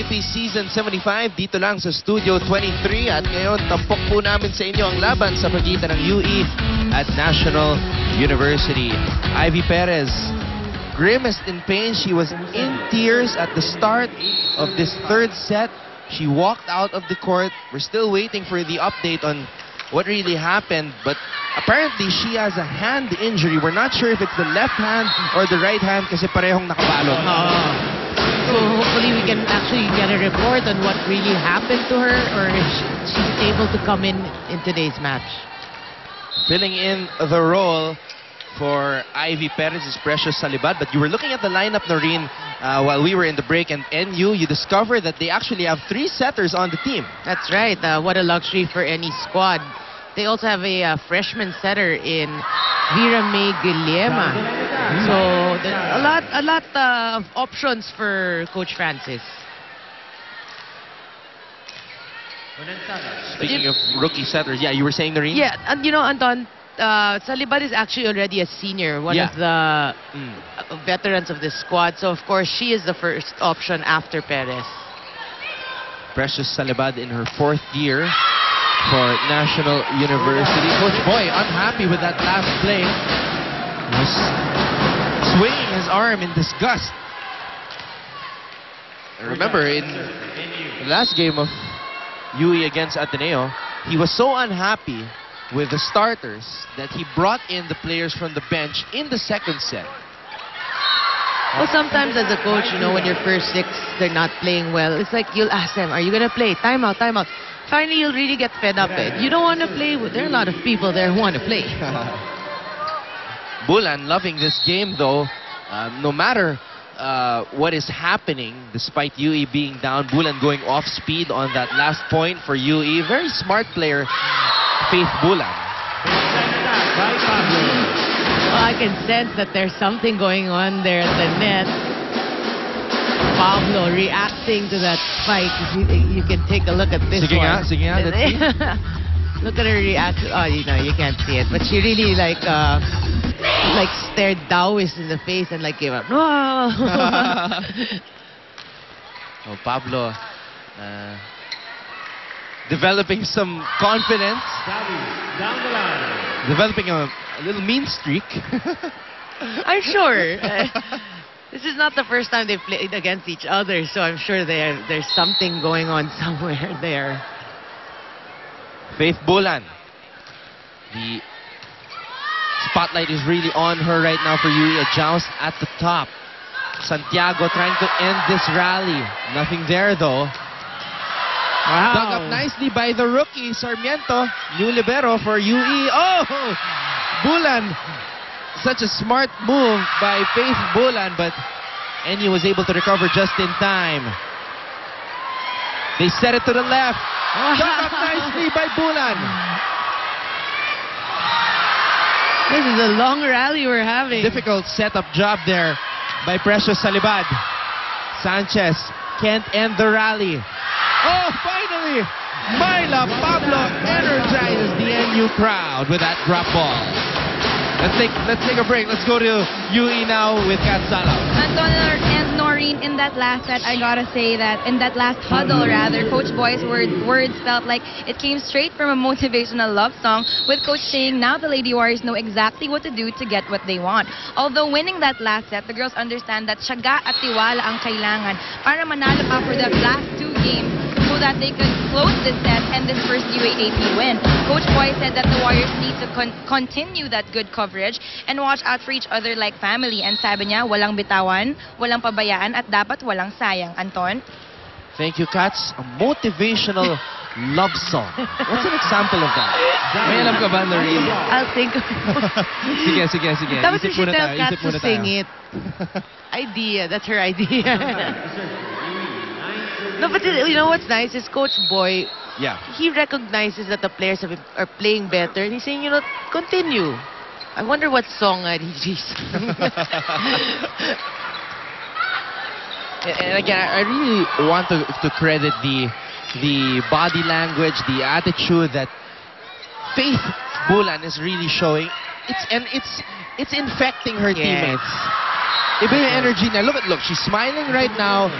PSP Season 75 dito lang sa Studio 23 at ngayon tampok po namin sa inyo ang laban sa pagitan ng UE at National University. Ivy Perez grimaced in pain. She was in tears at the start of this third set. She walked out of the court. We're still waiting for the update on what really happened, but apparently she has a hand injury. We're not sure if it's the left hand or the right hand kasi parehong nakabalot. So hopefully we can actually get a report on what really happened to her, or if she's able to come in today's match. Filling in the role for Ivy Perez is Precious Salibad. But you were looking at the lineup, Noreen, while we were in the break, and NU, you discovered that they actually have 3 setters on the team. That's right. What a luxury for any squad. They also have a freshman setter in Vera May Guillema. So a lot of options for Coach Francis. Speaking of rookie setters, yeah, you were saying, Noreen? Yeah, and you know, Anton, Salibad is actually already a senior, one of the veterans of this squad. So, of course, she is the first option after Perez. Precious Salibad in her 4th year for National University. Coach Boy unhappy with that last play. He was swinging his arm in disgust. And remember, in the last game of UE against Ateneo, he was so unhappy with the starters that he brought in the players from the bench in the second set. Well, sometimes as a coach, you know, when your first 6, they're not playing well, it's like you'll ask them, are you going to play? Time out, time out. Finally, you'll really get fed up. You don't want to play. There are a lot of people there who want to play. Bulan loving this game, though. No matter what is happening, despite UE being down, Bulan going off speed on that last point for UE. Very smart player, Faith Bulan. Well, I can sense that there's something going on there at the net. Pablo reacting to that spike. You can take a look at this one. Let's see. Look at her reaction. Oh, you know, you can't see it, but she really like stared Dawis in the face and like gave up. No. Oh, Pablo developing some confidence. Down the line. Developing a little mean streak. I'm sure. This is not the first time they've played against each other, so I'm sure there's something going on somewhere there. Faith Bulan. The spotlight is really on her right now for UE. A joust at the top. Santiago trying to end this rally. Nothing there, though. Wow. Dug up nicely by the rookie, Sarmiento. New libero for UE. Oh! Bulan. Such a smart move by Faith Bulan, but NU was able to recover just in time. They set it to the left. Dug up nicely by Bulan. This is a long rally we're having. Difficult setup job there by Precious Salibad. Sanchez can't end the rally. Oh, finally! Myla Pablo energizes the NU crowd with that drop ball. Let's take a break. Let's go to UE now with Kat Salaw. Anton and Noreen, in that last set, I gotta say that in that last huddle, rather, Coach Boy's words felt like it came straight from a motivational love song, with Coach saying now the Lady Warriors know exactly what to do to get what they want. Although winning that last set, the girls understand that tiyaga at tiwala ang kailangan para manalo pa for the last 2 games, so that they could close this set and this first UAAP win. Coach Boy said that the Warriors need to continue that good coverage and watch out for each other like family. And sabi niya, walang bitawan, walang pabayaan, at dapat walang sayang. Anton? Thank you, Kats. A motivational love song. What's an example of that? May alam ka ba, Noreen? I'll think of it. Sige. Dapat Isip you should muna tell tayo. Kat Isip to muna sing tayo. it. Idea. That's her idea. No, but you know what's nice is Coach Boy, Yeah. he recognizes that the players are playing better, and he's saying, you know, continue. I wonder what song he's And again, I really want to credit the body language, the attitude that Faith Bulan is really showing. It's infecting her teammates. Iba yung energy na. Look, she's smiling right now.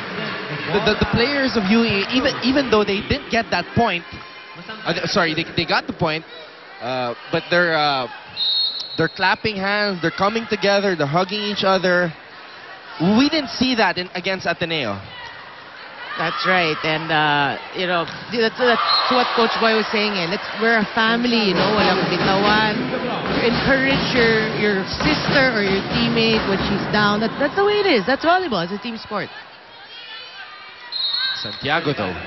the players of UE, even though they didn't get that point, sorry, they got the point, but they're clapping hands, they're coming together, they're hugging each other. We didn't see that against Ateneo. That's right, and you know, that's what Coach Boy was saying. We're a family, you know, walang bitawan. Encourage your sister or your teammate when she's down. That's the way it is. That's volleyball. It's a team sport. Santiago though.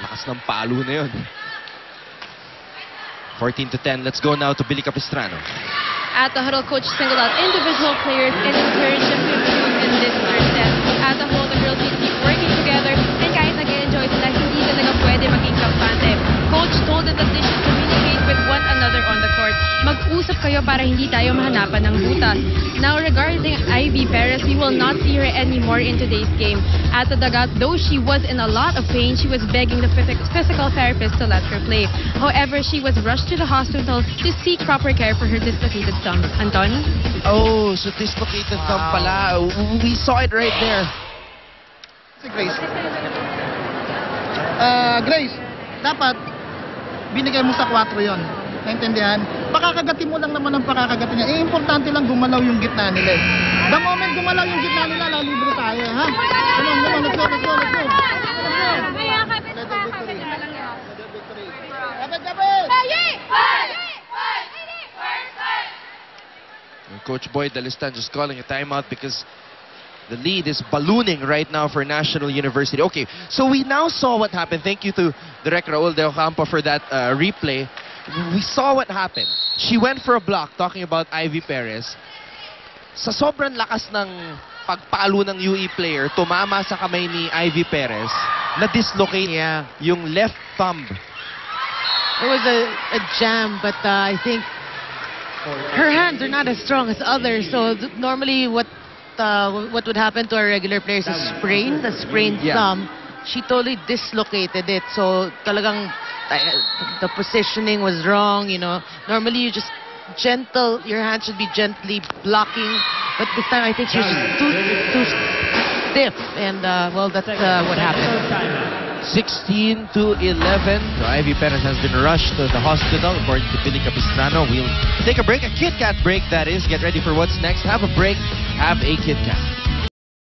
Lakas ng palo na yun. 14-10. Let's go now to Billy Capistrano. At the huddle, coach singled out individual players and encouraged them to improve in this third set. As a whole, the girls need to keep working together, and kahit nag-enjoy sila, hindi talaga pwede maging kampante. Coach told them that they should communicate with one another on the court. Mag-usap kayo para hindi tayo mahanapan ng butas. Now, regarding Ivy Perez, we will not see her anymore in today's game. At the dugout, though she was in a lot of pain, she was begging the physical therapist to let her play. However, she was rushed to the hospital to seek proper care for her dislocated thumb. Anton? Oh, so dislocated thumb pala. We saw it right there. Si Grace. Grace, dapat binigay mo sa 4 yon. Naintindihan? Pakakagatin mo lang naman ang pakakagatin niya. Importante lang gumalaw yung gitna nila. The moment gumalaw yung gitna nila, lalibre tayo, ha? Come on, let's go. Coach Boy Dalistan just calling a timeout because the lead is ballooning right now for National University. Okay, so we now saw what happened. Thank you to Direk Raul De Ocampo for that replay. We saw what happened. She went for a block, talking about Ivy Perez. Sa sobrang lakas ng pagpalo ng UE player, tumama sa kamay ni Ivy Perez, na-dislocate yung left thumb. It was a jam, but I think her hands are not as strong as others. So normally what would happen to our regular players is sprained thumb. She totally dislocated it. So talagang the positioning was wrong, you know. Normally you just your hand should be gently blocking, but this time I think she was just too stiff, and well, that's what happened. 16-11. So Ivy Perez has been rushed to the hospital, according to Billy Capistrano. We'll take a break, a Kit Kat break that is. Get ready for what's next. Have a break, have a Kit Kat.